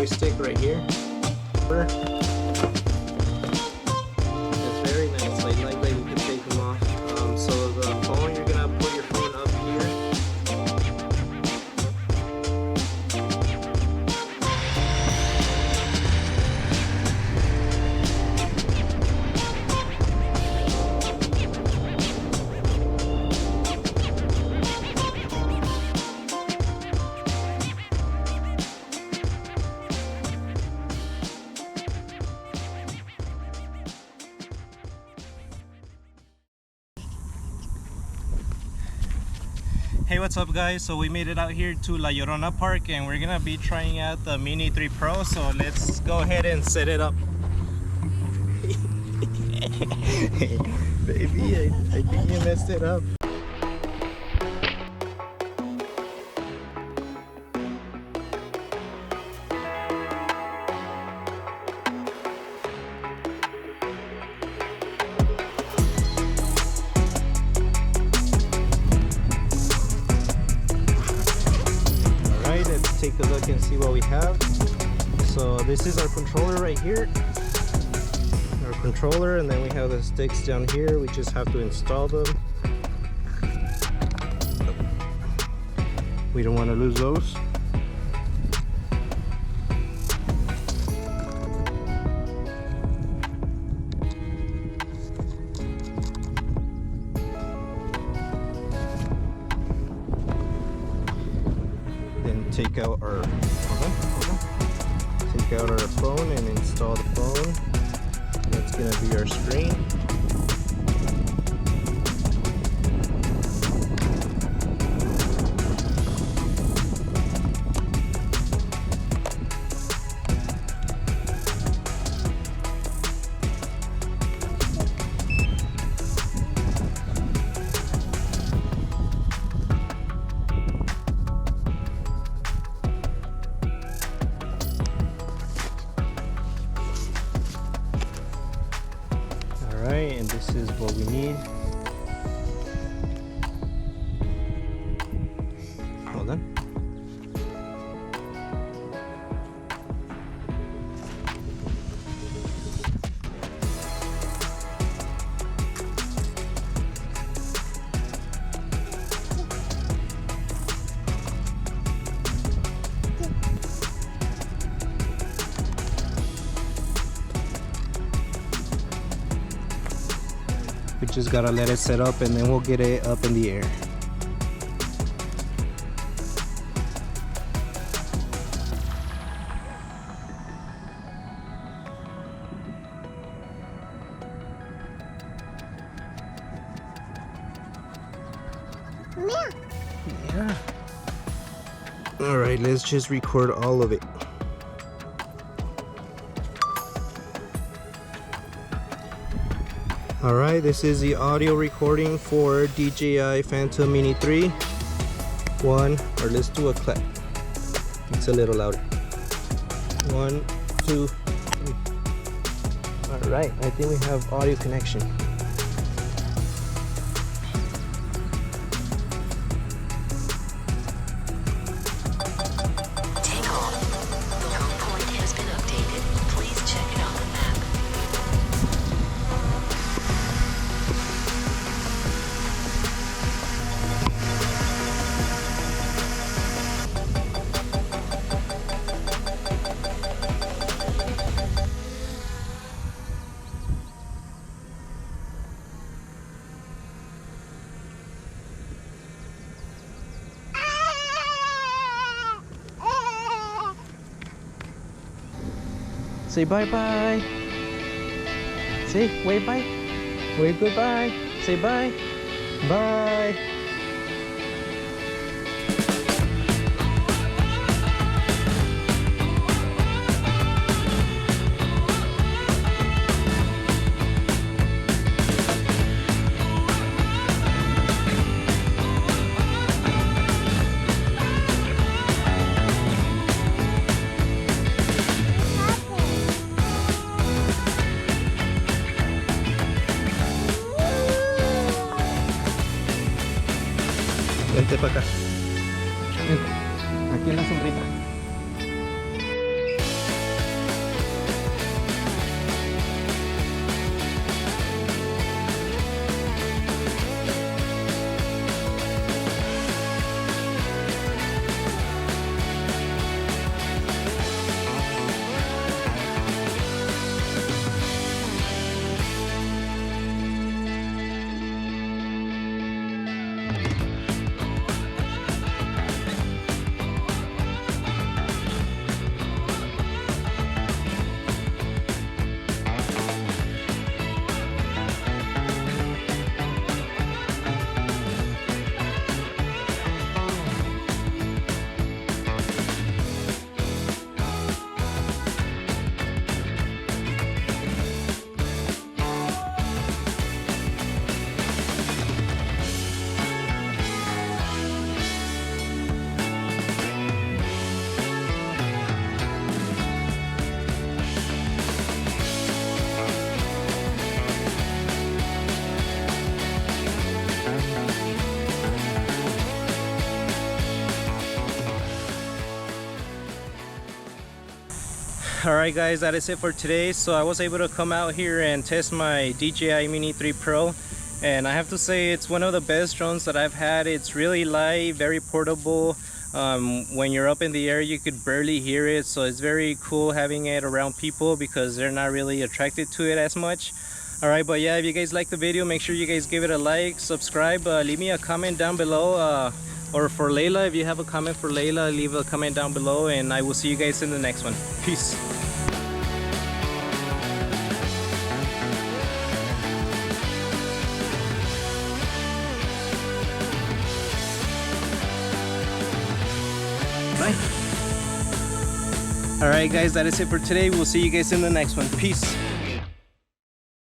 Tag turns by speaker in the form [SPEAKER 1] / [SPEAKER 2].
[SPEAKER 1] joystick right here. It's very nice. I like that you can take them off. So the phone, you're gonna put your phone up here. Hey, what's up guys? So we made it out here to La Llorona Park and we're gonna be trying out the Mini 3 Pro, so let's go ahead and set it up. Baby, I think you messed it up. Take a look and see what we have. So this is our controller right here, our controller, and then we have the sticks down here. We just have to install them. We don't want to lose those. Take out our take out our phone and install the phone. That's gonna be our screen. And this is what we need. Hold on. We just gotta let it set up and then we'll get it up in the air. Yeah. All right, let's just record all of it. Alright, this is the audio recording for DJI Phantom Mini 3. Or let's do a clap. It's a little louder. 1, 2, 3. Alright, I think we have audio connection. Say bye-bye. Say wave bye. Wave goodbye. Say bye. Bye. Vente para acá. Aquí en la sombrita. Alright guys, that is it for today. So I was able to come out here and test my DJI Mini 3 Pro, and I have to say it's one of the best drones that I've had. It's really light, very portable. When you're up in the air you could barely hear it, so it's very cool having it around people because they're not really attracted to it as much. Alright, but yeah, if you guys like the video, make sure you guys give it a like, subscribe, leave me a comment down below, or for Layla, if you have a comment for Layla, leave a comment down below, and I will see you guys in the next one. Peace. Bye. Alright guys, that is it for today. We'll see you guys in the next one. Peace.